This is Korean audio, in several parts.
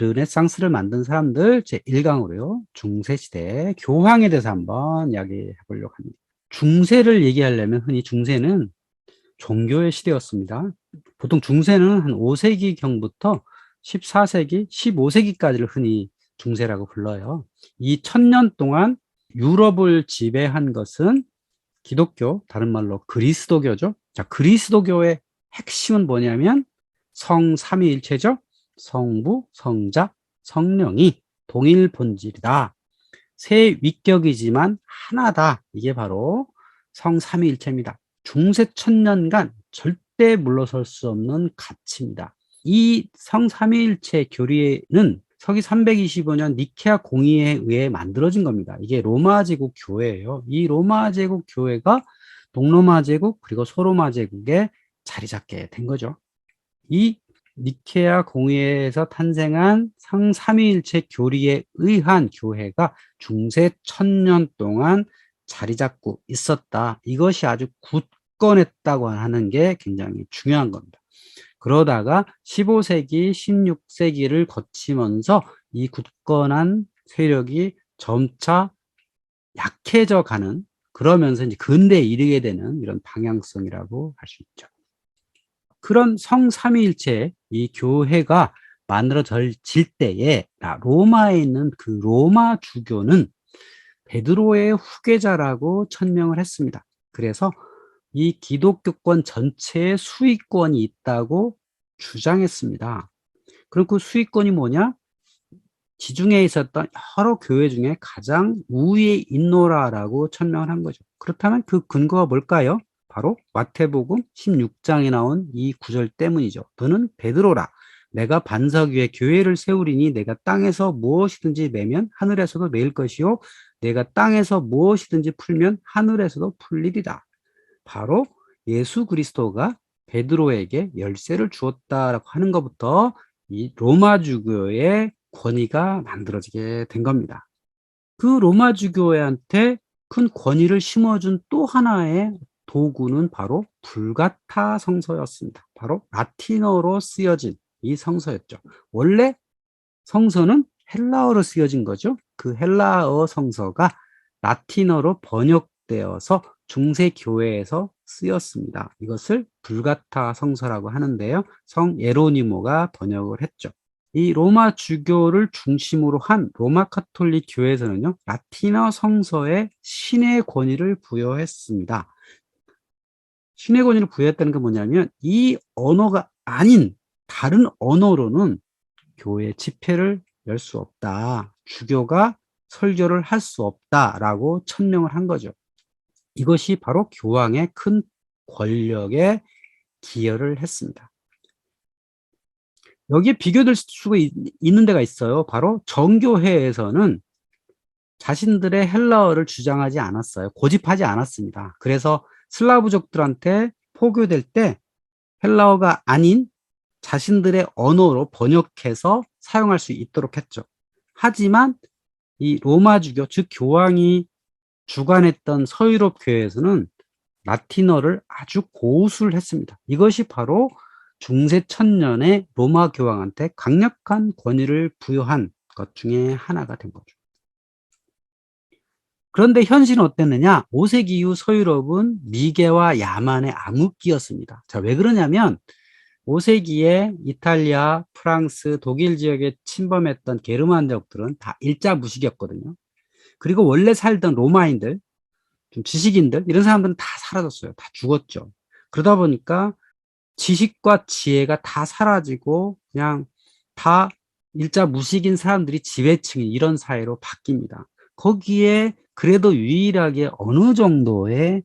르네상스를 만든 사람들 제1강으로요. 중세시대 교황에 대해서 한번 이야기해 보려고 합니다. 중세를 얘기하려면 흔히 중세는 종교의 시대였습니다. 보통 중세는 한 5세기경부터 14세기, 15세기까지를 흔히 중세라고 불러요. 이 1000년 동안 유럽을 지배한 것은 기독교, 다른 말로 그리스도교죠. 자, 그리스도교의 핵심은 뭐냐면 성삼위일체죠. 성부, 성자, 성령이 동일 본질이다. 세 위격이지만 하나다. 이게 바로 성삼위일체입니다. 중세 1000년간 절대 물러설 수 없는 가치입니다. 이 성삼위일체 교리는 서기 325년 니케아 공의회에 의해 만들어진 겁니다. 이게 로마 제국 교회예요. 이 로마 제국 교회가 동로마 제국 그리고 소로마 제국에 자리 잡게 된 거죠. 이 니케아 공의회에서 탄생한 성삼위일체 교리에 의한 교회가 중세 1000년 동안 자리 잡고 있었다. 이것이 아주 굳건했다고 하는 게 굉장히 중요한 겁니다. 그러다가 15세기, 16세기를 거치면서 이 굳건한 세력이 점차 약해져 가는, 그러면서 이제 근대에 이르게 되는 이런 방향성이라고 할 수 있죠. 그런 성삼위일체 이 교회가 만들어질 때에 로마에 있는 그 로마 주교는 베드로의 후계자라고 천명을 했습니다. 그래서 이 기독교권 전체의 수익권이 있다고 주장했습니다. 그럼 그 수익권이 뭐냐? 지중해에 있었던 여러 교회 중에 가장 우위에 있노라라고 천명을 한 거죠. 그렇다면 그 근거가 뭘까요? 바로 마태복음 16장에 나온 이 구절 때문이죠. 너는 베드로라. 내가 반석 위에 교회를 세우리니 내가 땅에서 무엇이든지 매면 하늘에서도 매일 것이요 내가 땅에서 무엇이든지 풀면 하늘에서도 풀리리라. 바로 예수 그리스도가 베드로에게 열쇠를 주었다라고 하는 것부터 이 로마 주교의 권위가 만들어지게 된 겁니다. 그 로마 주교회한테 큰 권위를 심어준 또 하나의 도구는 바로 불가타 성서였습니다. 바로 라틴어로 쓰여진 이 성서였죠. 원래 성서는 헬라어로 쓰여진 거죠. 그 헬라어 성서가 라틴어로 번역되어서 중세 교회에서 쓰였습니다. 이것을 불가타 성서라고 하는데요. 성 예로니모가 번역을 했죠. 이 로마 주교를 중심으로 한 로마 카톨릭 교회에서는요, 라틴어 성서에 신의 권위를 부여했습니다. 신의 권위를 부여했다는 게 뭐냐면 이 언어가 아닌 다른 언어로는 교회 집회를 열 수 없다. 주교가 설교를 할 수 없다라고 천명을 한 거죠. 이것이 바로 교황의 큰 권력에 기여를 했습니다. 여기에 비교될 수가 있는 데가 있어요. 바로 정교회에서는 자신들의 헬라어를 주장하지 않았어요. 고집하지 않았습니다. 그래서 슬라브족들한테 포교될 때 헬라어가 아닌 자신들의 언어로 번역해서 사용할 수 있도록 했죠. 하지만 이 로마주교, 즉 교황이 주관했던 서유럽 교회에서는 라틴어를 아주 고수를 했습니다. 이것이 바로 중세 1000년에 로마 교황한테 강력한 권위를 부여한 것 중에 하나가 된 거죠. 그런데 현실은 어땠느냐? 5세기 이후 서유럽은 미개와 야만의 암흑기였습니다. 자, 왜 그러냐면 5세기에 이탈리아, 프랑스, 독일 지역에 침범했던 게르만족들은 다 일자 무식이었거든요. 그리고 원래 살던 로마인들, 좀 지식인들, 이런 사람들은 다 사라졌어요. 다 죽었죠. 그러다 보니까 지식과 지혜가 다 사라지고 그냥 다 일자 무식인 사람들이 지배층인 이런 사회로 바뀝니다. 거기에 그래도 유일하게 어느 정도의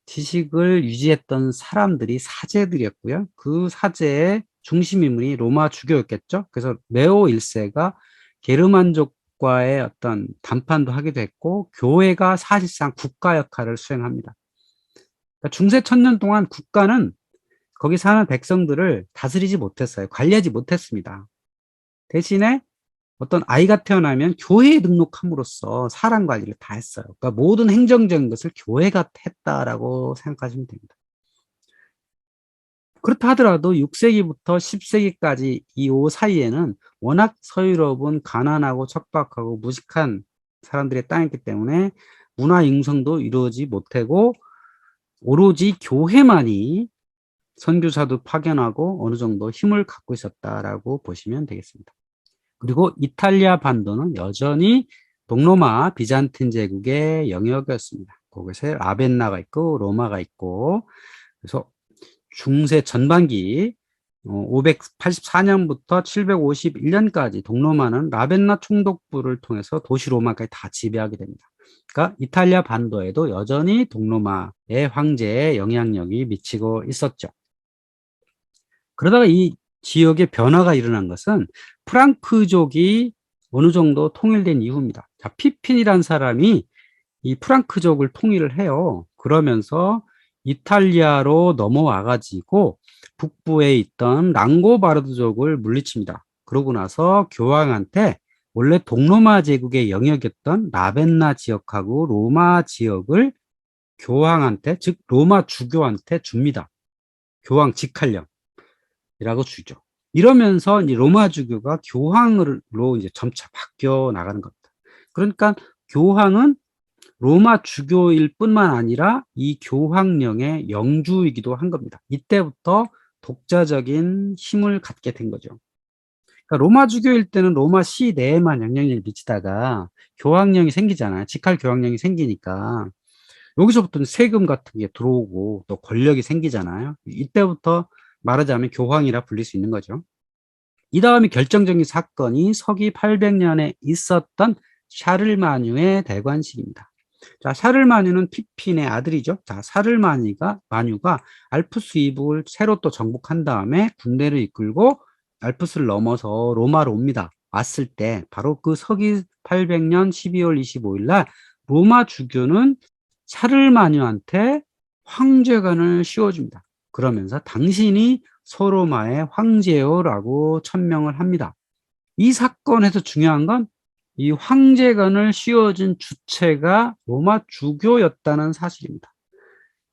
지식을 유지했던 사람들이 사제들이었고요. 그 사제의 중심 인물이 로마 주교였겠죠. 그래서 레오 1세가 게르만족과의 어떤談판도 하기도 했고 교회가 사실상 국가 역할을 수행합니다. 그러니까 중세 1000년 동안 국가는 거기 사는 백성들을 다스리지 못했어요. 관리하지 못했습니다. 대신에 어떤 아이가 태어나면 교회에 등록함으로써 사람 관리를 다 했어요. 그러니까 모든 행정적인 것을 교회가 했다라고 생각하시면 됩니다. 그렇다 하더라도 6세기부터 10세기까지 이 사이에는 워낙 서유럽은 가난하고 척박하고 무식한 사람들의 땅이었기 때문에 문화 융성도 이루어지지 못하고 오로지 교회만이 선교사도 파견하고 어느 정도 힘을 갖고 있었다라고 보시면 되겠습니다. 그리고 이탈리아 반도는 여전히 동로마 비잔틴 제국의 영역이었습니다. 거기서 라벤나가 있고 로마가 있고, 그래서 중세 전반기 584년부터 751년까지 동로마는 라벤나 총독부를 통해서 도시 로마까지 다 지배하게 됩니다. 그러니까 이탈리아 반도에도 여전히 동로마의 황제의 영향력이 미치고 있었죠. 그러다가 이 지역의 변화가 일어난 것은 프랑크족이 어느 정도 통일된 이후입니다. 자, 피핀이라는 사람이 이 프랑크족을 통일을 해요. 그러면서 이탈리아로 넘어와 가지고 북부에 있던 랑고바르드족을 물리칩니다. 그러고 나서 교황한테 원래 동로마 제국의 영역이었던 라벤나 지역하고 로마 지역을 교황한테, 즉 로마 주교한테 줍니다. 교황 직할령. 이라고 주죠. 이러면서 이제 로마 주교가 교황으로 이제 점차 바뀌어 나가는 겁니다. 그러니까 교황은 로마 주교일 뿐만 아니라 이 교황령의 영주이기도 한 겁니다. 이때부터 독자적인 힘을 갖게 된 거죠. 그러니까 로마 주교일 때는 로마 시 내에만 영향력을 미치다가 교황령이 생기잖아요. 직할 교황령이 생기니까 여기서부터는 세금 같은 게 들어오고 또 권력이 생기잖아요. 이때부터 말하자면 교황이라 불릴 수 있는 거죠. 이 다음에 결정적인 사건이 서기 800년에 있었던 샤를마뉴의 대관식입니다. 자, 샤를마뉴는 피핀의 아들이죠. 자, 샤를마뉴가 알프스 이북을 새로 또 정복한 다음에 군대를 이끌고 알프스를 넘어서 로마로 옵니다. 왔을 때 바로 그 서기 800년 12월 25일 날 로마 주교는 샤를마뉴한테 황제관을 씌워줍니다. 그러면서 당신이 소로마의 황제요라고 천명을 합니다. 이 사건에서 중요한 건 이 황제관을 씌워준 주체가 로마 주교였다는 사실입니다.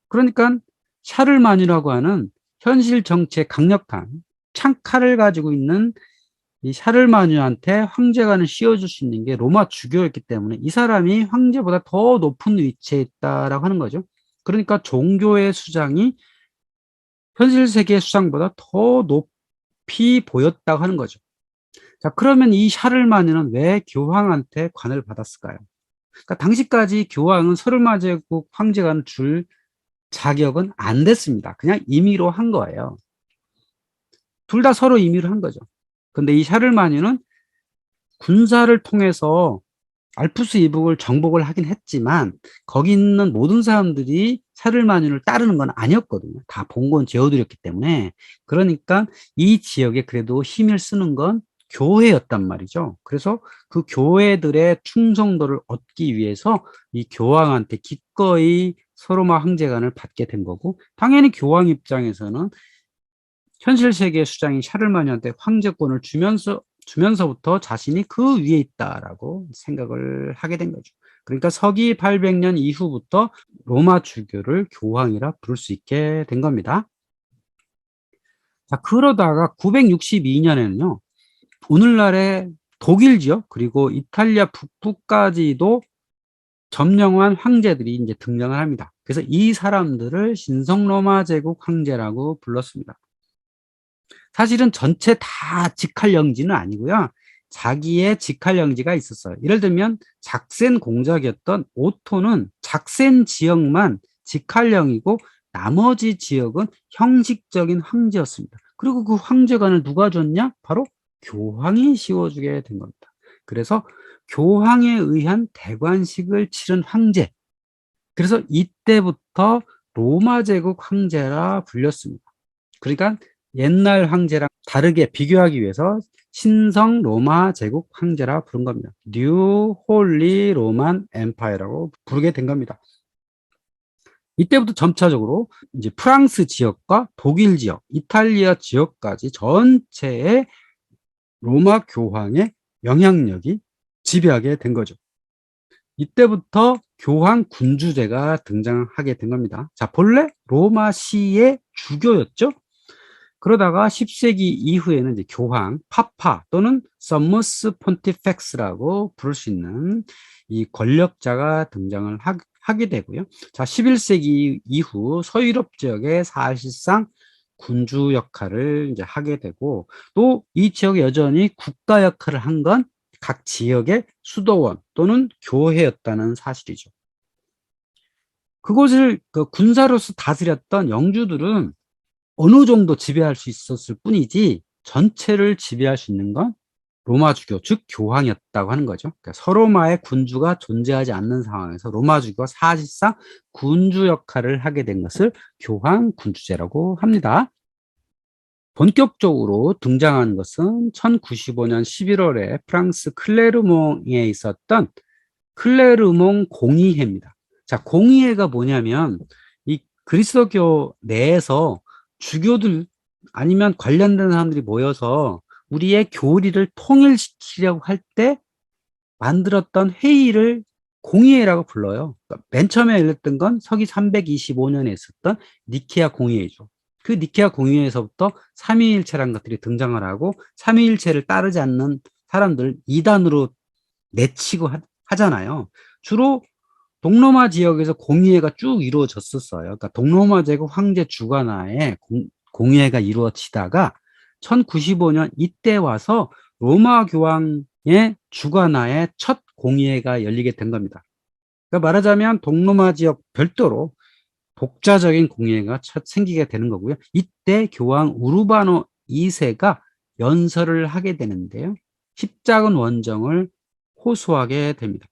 그러니까 샤를마뉴라고 하는 현실 정치에 강력한 창칼을 가지고 있는 이 샤를마뉴한테 황제관을 씌워줄 수 있는 게 로마 주교였기 때문에 이 사람이 황제보다 더 높은 위치에 있다라고 하는 거죠. 그러니까 종교의 수장이 현실 세계의 수장보다 더 높이 보였다고 하는 거죠. 자, 그러면 이 샤를마뉴는 왜 교황한테 관을 받았을까요? 그러니까 당시까지 교황은 서르마 제국 황제관을 줄 자격은 안 됐습니다. 그냥 임의로 한 거예요. 둘 다 서로 임의로 한 거죠. 근데 이 샤를마뉴는 군사를 통해서 알프스 이북을 정복을 하긴 했지만 거기 있는 모든 사람들이 샤를마뉴를 따르는 건 아니었거든요. 다 봉건 제후들이었기 때문에. 그러니까 이 지역에 그래도 힘을 쓰는 건 교회였단 말이죠. 그래서 그 교회들의 충성도를 얻기 위해서 이 교황한테 기꺼이 서로마 황제관을 받게 된 거고, 당연히 교황 입장에서는 현실 세계의 수장인 샤를마뉴한테 황제권을 주면서부터 자신이 그 위에 있다라고 생각을 하게 된 거죠. 그러니까 서기 800년 이후부터 로마 주교를 교황이라 부를 수 있게 된 겁니다. 자, 그러다가 962년에는요, 오늘날의 독일 지역 그리고 이탈리아 북부까지도 점령한 황제들이 이제 등장을 합니다. 그래서 이 사람들을 신성로마 제국 황제라고 불렀습니다. 사실은 전체 다 직할령지는 아니고요. 자기의 직할령지가 있었어요. 예를 들면 작센 공작이었던 오토는 작센 지역만 직할령이고 나머지 지역은 형식적인 황제였습니다. 그리고 그 황제관을 누가 줬냐? 바로 교황이 씌워주게 된 겁니다. 그래서 교황에 의한 대관식을 치른 황제. 그래서 이때부터 로마 제국 황제라 불렸습니다. 그러니까 옛날 황제랑 다르게 비교하기 위해서 신성 로마 제국 황제라 부른 겁니다. 뉴 홀리 로만 엠파이어라고 부르게 된 겁니다. 이때부터 점차적으로 이제 프랑스 지역과 독일 지역, 이탈리아 지역까지 전체의 로마 교황의 영향력이 지배하게 된 거죠. 이때부터 교황 군주제가 등장하게 된 겁니다. 자, 본래 로마 시의 주교였죠. 그러다가 10세기 이후에는 이제 교황, 파파 또는 서머스 폰티펙스라고 부를 수 있는 이 권력자가 등장을 하게 되고요. 자, 11세기 이후 서유럽 지역에 사실상 군주 역할을 이제 하게 되고, 또 이 지역에 여전히 국가 역할을 한 건 각 지역의 수도원 또는 교회였다는 사실이죠. 그곳을 그 군사로서 다스렸던 영주들은 어느 정도 지배할 수 있었을 뿐이지 전체를 지배할 수 있는 건 로마주교, 즉 교황이었다고 하는 거죠. 그러니까 서로마의 군주가 존재하지 않는 상황에서 로마주교가 사실상 군주 역할을 하게 된 것을 교황 군주제라고 합니다. 본격적으로 등장한 것은 1095년 11월에 프랑스 클레르몽에 있었던 클레르몽 공의회입니다. 자, 공의회가 뭐냐면 이 그리스도교 내에서 주교들 아니면 관련된 사람들이 모여서 우리의 교리를 통일시키려고 할 때 만들었던 회의를 공의회라고 불러요. 그러니까 맨 처음에 열렸던 건 서기 325년에 있었던 니케아 공의회죠. 그 니케아 공의회에서부터 삼위일체라는 것들이 등장을 하고, 삼위일체를 따르지 않는 사람들 이단으로 내치고 하잖아요. 주로 동로마 지역에서 공의회가 쭉 이루어졌었어요. 그러니까 동로마 제국 황제 주관하에 공의회가 이루어지다가 1095년 이때 와서 로마 교황의 주관하에 첫 공의회가 열리게 된 겁니다. 그러니까 말하자면 동로마 지역 별도로 독자적인 공의회가 첫 생기게 되는 거고요. 이때 교황 우르바노 2세가 연설을 하게 되는데요. 십자군 원정을 호소하게 됩니다.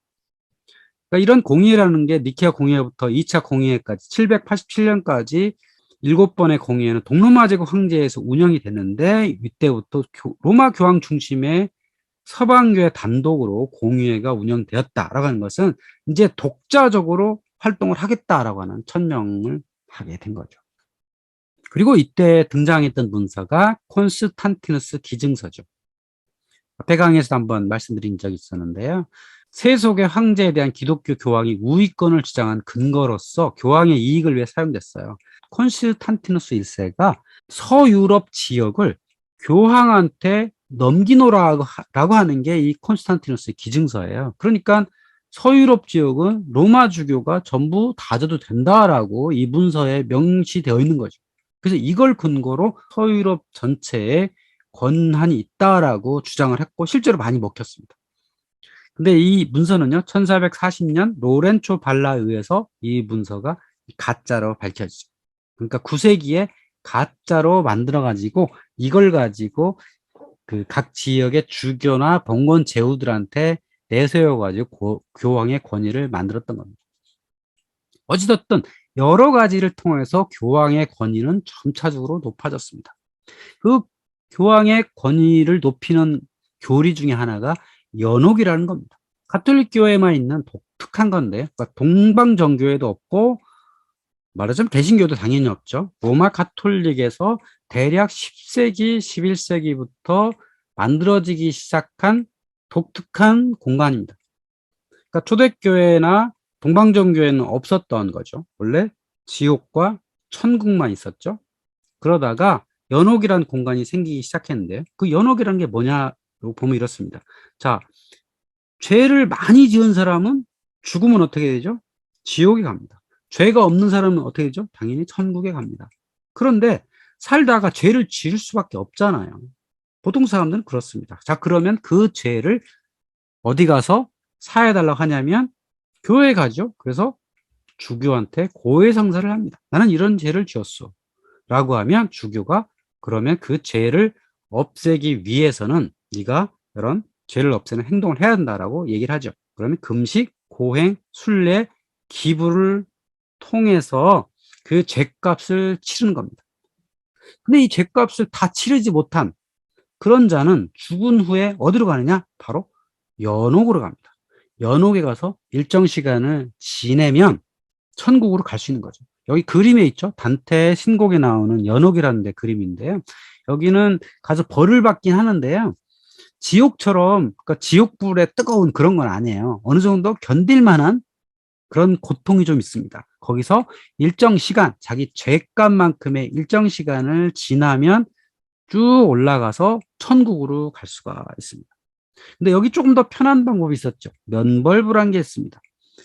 그러니까 이런 공의회라는 게 니케아 공의회부터 2차 공의회까지 787년까지 7번의 공의회는 동로마 제국 황제에서 운영이 됐는데, 이때부터 로마 교황 중심의 서방교회 단독으로 공의회가 운영되었다라고 하는 것은 이제 독자적으로 활동을 하겠다라고 하는 천명을 하게 된 거죠. 그리고 이때 등장했던 문서가 콘스탄티누스 기증서죠. 앞에 강의에서 한번 말씀드린 적이 있었는데요. 세속의 황제에 대한 기독교 교황이 우위권을 주장한 근거로서 교황의 이익을 위해 사용됐어요. 콘스탄티누스 1세가 서유럽 지역을 교황한테 넘기노라고 하는 게 이 콘스탄티누스 기증서예요. 그러니까 서유럽 지역은 로마 주교가 전부 다져도 된다라고 이 문서에 명시되어 있는 거죠. 그래서 이걸 근거로 서유럽 전체에 권한이 있다라고 주장을 했고, 실제로 많이 먹혔습니다. 근데 이 문서는요, 1440년 로렌초 발라에 의해서 이 문서가 가짜로 밝혀지죠. 그러니까 9세기에 가짜로 만들어가지고 이걸 가지고 그 각 지역의 주교나 봉건 제후들한테 내세워가지고 교황의 권위를 만들었던 겁니다. 어찌됐든 여러 가지를 통해서 교황의 권위는 점차적으로 높아졌습니다. 그 교황의 권위를 높이는 교리 중에 하나가 연옥이라는 겁니다. 가톨릭 교회에만 있는 독특한 건데요. 그러니까 동방정교회도 없고, 말하자면 개신교도 당연히 없죠. 로마 가톨릭에서 대략 10세기, 11세기부터 만들어지기 시작한 독특한 공간입니다. 그러니까 초대교회나 동방정교회는 없었던 거죠. 원래 지옥과 천국만 있었죠. 그러다가 연옥이라는 공간이 생기기 시작했는데, 그 연옥이라는 게 뭐냐고 보면 이렇습니다. 자, 죄를 많이 지은 사람은 죽으면 어떻게 되죠? 지옥에 갑니다. 죄가 없는 사람은 어떻게 되죠? 당연히 천국에 갑니다. 그런데 살다가 죄를 지을 수밖에 없잖아요. 보통 사람들은 그렇습니다. 자, 그러면 그 죄를 어디 가서 사해달라고 하냐면 교회에 가죠. 그래서 주교한테 고해성사를 합니다. 나는 이런 죄를 지었어 라고 하면 주교가 그러면 그 죄를 없애기 위해서는 네가 이런 죄를 없애는 행동을 해야 한다라고 얘기를 하죠. 그러면 금식, 고행, 순례, 기부를 통해서 그 죄값을 치르는 겁니다. 근데 이 죄값을 다 치르지 못한 그런 자는 죽은 후에 어디로 가느냐? 바로 연옥으로 갑니다. 연옥에 가서 일정 시간을 지내면 천국으로 갈 수 있는 거죠. 여기 그림에 있죠. 단테의 신곡에 나오는 연옥이라는 데 그림인데요. 여기는 가서 벌을 받긴 하는데요. 지옥처럼, 그러니까 지옥불의 뜨거운 그런 건 아니에요. 어느 정도 견딜 만한 그런 고통이 좀 있습니다. 거기서 일정 시간, 자기 죄값만큼의 일정 시간을 지나면 쭉 올라가서 천국으로 갈 수가 있습니다. 근데 여기 조금 더 편한 방법이 있었죠. 면벌부란 게 있습니다.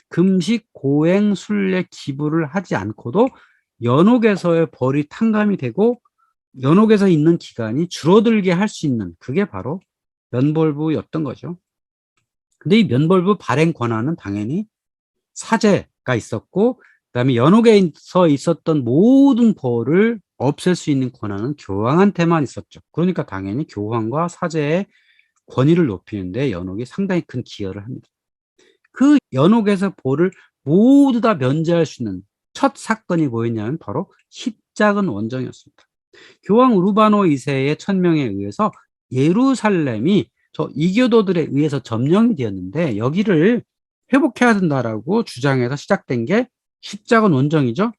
금식, 고행, 순례, 기부를 하지 않고도 연옥에서의 벌이 탕감이 되고 연옥에서 있는 기간이 줄어들게 할 수 있는, 그게 바로 면벌부였던 거죠. 근데 이 면벌부 발행 권한은 당연히 사제가 있었고, 그다음에 연옥에서 있었던 모든 벌을 없앨 수 있는 권한은 교황한테만 있었죠. 그러니까 당연히 교황과 사제의 권위를 높이는데 연옥이 상당히 큰 기여를 합니다. 그 연옥에서 벌을 모두 다 면제할 수 있는 첫 사건이 뭐였냐면 바로 십자군 원정이었습니다. 교황 우르바노 2세의 천명에 의해서 예루살렘이 저 이교도들에 의해서 점령이 되었는데 여기를 회복해야 된다라고 주장해서 시작된 게 십자군 원정이죠.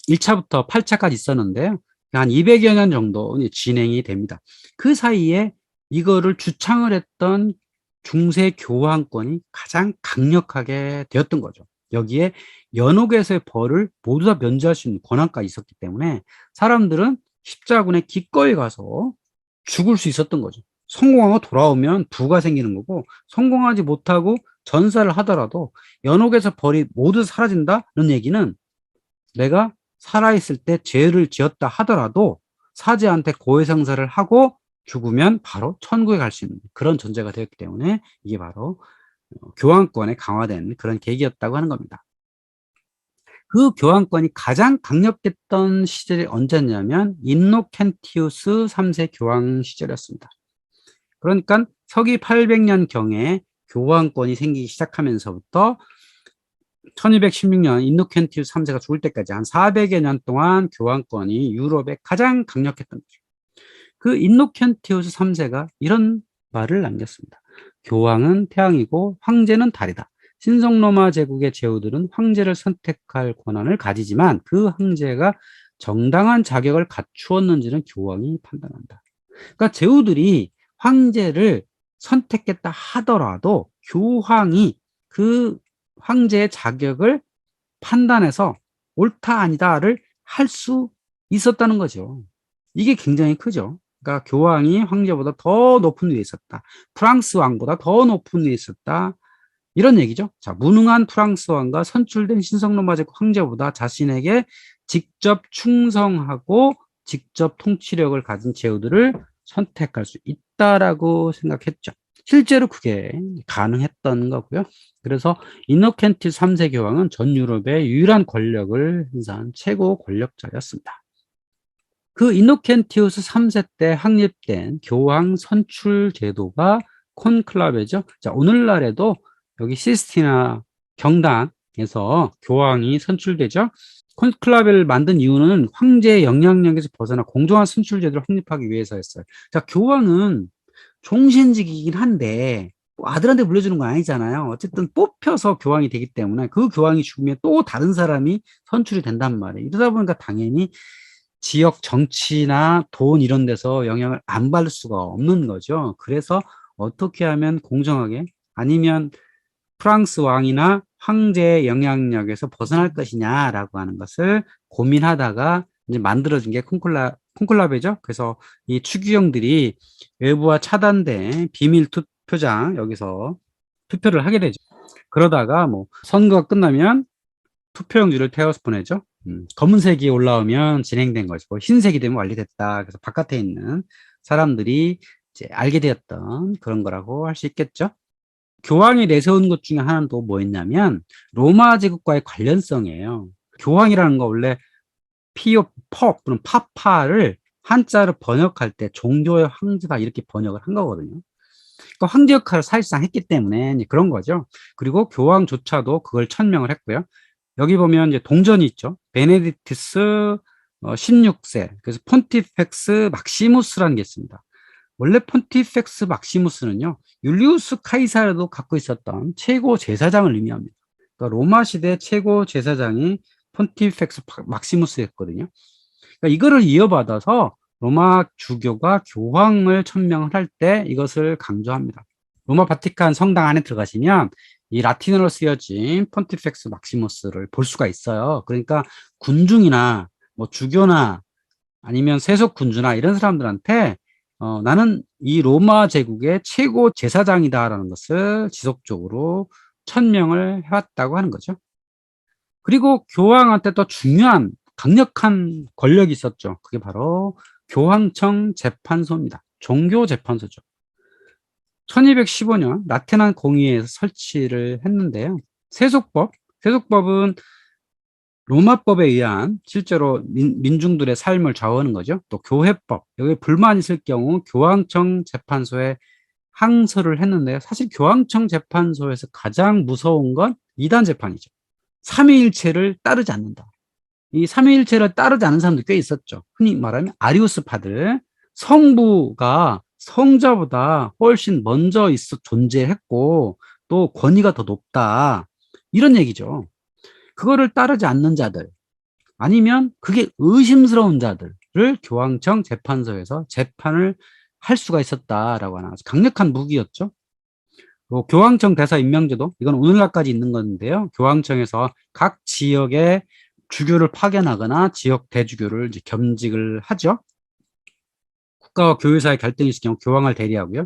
1차부터 8차까지 있었는데요. 한 200여 년 정도 진행이 됩니다. 그 사이에 이거를 주창을 했던 중세 교황권이 가장 강력하게 되었던 거죠. 여기에 연옥에서의 벌을 모두 다 면제할 수 있는 권한까지 있었기 때문에 사람들은 십자군에 기꺼이 가서 죽을 수 있었던 거죠. 성공하고 돌아오면 부가 생기는 거고, 성공하지 못하고 전사를 하더라도 연옥에서 벌이 모두 사라진다는 얘기는 내가 살아있을 때 죄를 지었다 하더라도 사제한테 고해성사를 하고 죽으면 바로 천국에 갈 수 있는 그런 존재가 되었기 때문에 이게 바로 교황권에 강화된 그런 계기였다고 하는 겁니다. 그 교황권이 가장 강력했던 시절이 언제냐면 인노켄티우스 3세 교황 시절이었습니다. 그러니까 서기 800년경에 교황권이 생기기 시작하면서부터 1216년 인노켄티우스 3세가 죽을 때까지 한 400여 년 동안 교황권이 유럽에 가장 강력했던 거죠. 그 인노켄티우스 3세가 이런 말을 남겼습니다. 교황은 태양이고 황제는 달이다. 신성로마 제국의 제후들은 황제를 선택할 권한을 가지지만 그 황제가 정당한 자격을 갖추었는지는 교황이 판단한다. 그러니까 제후들이 황제를 선택했다 하더라도 교황이 그 황제의 자격을 판단해서 옳다 아니다를 할 수 있었다는 거죠. 이게 굉장히 크죠. 그러니까 교황이 황제보다 더 높은 위에 있었다. 프랑스 왕보다 더 높은 위에 있었다. 이런 얘기죠. 자, 무능한 프랑스 왕과 선출된 신성로마 제국 황제보다 자신에게 직접 충성하고 직접 통치력을 가진 제후들을 선택할 수 있다라고 생각했죠. 실제로 그게 가능했던 거고요. 그래서 이노켄티 3세 교황은 전 유럽의 유일한 권력을 행사한 최고 권력자였습니다. 그 이노켄티우스 3세 때 확립된 교황 선출 제도가 콘클라베죠. 자, 오늘날에도 여기 시스티나 경당에서 교황이 선출되죠. 콘클라베를 만든 이유는 황제의 영향력에서 벗어나 공정한 선출 제도를 확립하기 위해서였어요. 자, 교황은 종신직이긴 한데 뭐 아들한테 물려주는 건 아니잖아요. 어쨌든 뽑혀서 교황이 되기 때문에 그 교황이 죽으면 또 다른 사람이 선출이 된단 말이에요. 이러다 보니까 당연히 지역 정치나 돈 이런 데서 영향을 안 받을 수가 없는 거죠. 그래서 어떻게 하면 공정하게, 아니면 프랑스 왕이나 황제의 영향력에서 벗어날 것이냐라고 하는 것을 고민하다가 이제 만들어진 게 콘클라베죠. 그래서 이 추기경들이 외부와 차단된 비밀 투표장 여기서 투표를 하게 되죠. 그러다가 뭐 선거가 끝나면 투표용지를 태워서 보내죠. 검은색이 올라오면 진행된 거죠. 흰색이 되면 완료됐다. 그래서 바깥에 있는 사람들이 이제 알게 되었던 그런 거라고 할 수 있겠죠. 교황이 내세운 것 중에 하나는 또 뭐였냐면 로마 제국과의 관련성이에요. 교황이라는 거 원래 피오 퍽 또는 파파를 한자로 번역할 때 종교의 황제다 이렇게 번역을 한 거거든요. 그러니까 황제 역할을 사실상 했기 때문에 그런 거죠. 그리고 교황조차도 그걸 천명을 했고요. 여기 보면 이제 동전이 있죠. 베네딕투스 16세. 그래서 폰티펙스 막시무스라는 게 있습니다. 원래 폰티펙스 막시무스는요, 율리우스 카이사르도 갖고 있었던 최고 제사장을 의미합니다. 그러니까 로마 시대 최고 제사장이 폰티펙스 막시무스였거든요. 그러니까 이거를 이어받아서 로마 주교가 교황을 천명을 할 때 이것을 강조합니다. 로마 바티칸 성당 안에 들어가시면 이 라틴어로 쓰여진 폰티펙스 막시무스를 볼 수가 있어요. 그러니까 군중이나 뭐 주교나 아니면 세속 군주나 이런 사람들한테 나는 이 로마 제국의 최고 제사장이다라는 것을 지속적으로 천명을 해왔다고 하는 거죠. 그리고 교황한테 또 중요한 강력한 권력이 있었죠. 그게 바로 교황청 재판소입니다. 종교 재판소죠. 1215년 라테난 공의회에서 설치를 했는데요. 세속법은 로마법에 의한 실제로 민중들의 삶을 좌우하는 거죠. 또 교회법, 여기 불만 있을 경우 교황청 재판소에 항소를 했는데요. 사실 교황청 재판소에서 가장 무서운 건 이단 재판이죠. 삼위일체를 따르지 않는다. 이 삼위일체를 따르지 않는 사람도 꽤 있었죠. 흔히 말하면 아리우스파들, 성부가 성자보다 훨씬 먼저 존재했고 또 권위가 더 높다. 이런 얘기죠. 그거를 따르지 않는 자들, 아니면 그게 의심스러운 자들을 교황청 재판소에서 재판을 할 수가 있었다라고 하는 아주 강력한 무기였죠. 교황청 대사 임명제도, 이건 오늘날까지 있는 건데요. 교황청에서 각 지역의 주교를 파견하거나 지역 대주교를 이제 겸직을 하죠. 국가와 교회 사이 갈등이 있을 경우 교황을 대리하고요.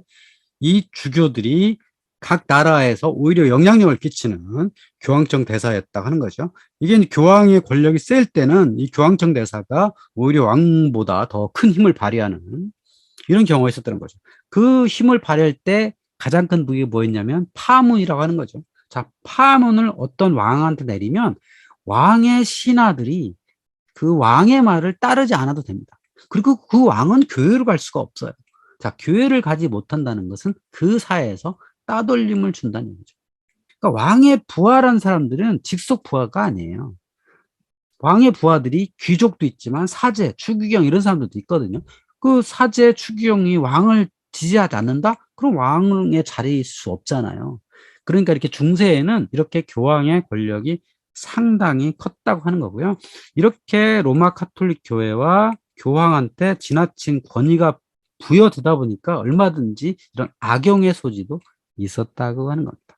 이 주교들이 각 나라에서 오히려 영향력을 끼치는 교황청 대사였다고 하는 거죠. 이게 교황의 권력이 셀 때는 이 교황청 대사가 오히려 왕보다 더 큰 힘을 발휘하는 이런 경우가 있었다는 거죠. 그 힘을 발휘할 때 가장 큰 무기가 뭐였냐면 파문이라고 하는 거죠. 자, 파문을 어떤 왕한테 내리면 왕의 신하들이 그 왕의 말을 따르지 않아도 됩니다. 그리고 그 왕은 교회로 갈 수가 없어요. 자, 교회를 가지 못한다는 것은 그 사회에서 따돌림을 준다는 거죠. 그러니까 왕의 부하란 사람들은 직속 부하가 아니에요. 왕의 부하들이 귀족도 있지만 사제, 추기경 이런 사람들도 있거든요. 그 사제, 추기경이 왕을 지지하지 않는다? 그럼 왕의 자리에 있을 수 없잖아요. 그러니까 이렇게 중세에는 이렇게 교황의 권력이 상당히 컸다고 하는 거고요. 이렇게 로마 카톨릭 교회와 교황한테 지나친 권위가 부여되다 보니까 얼마든지 이런 악용의 소지도 있었다고 하는 겁니다.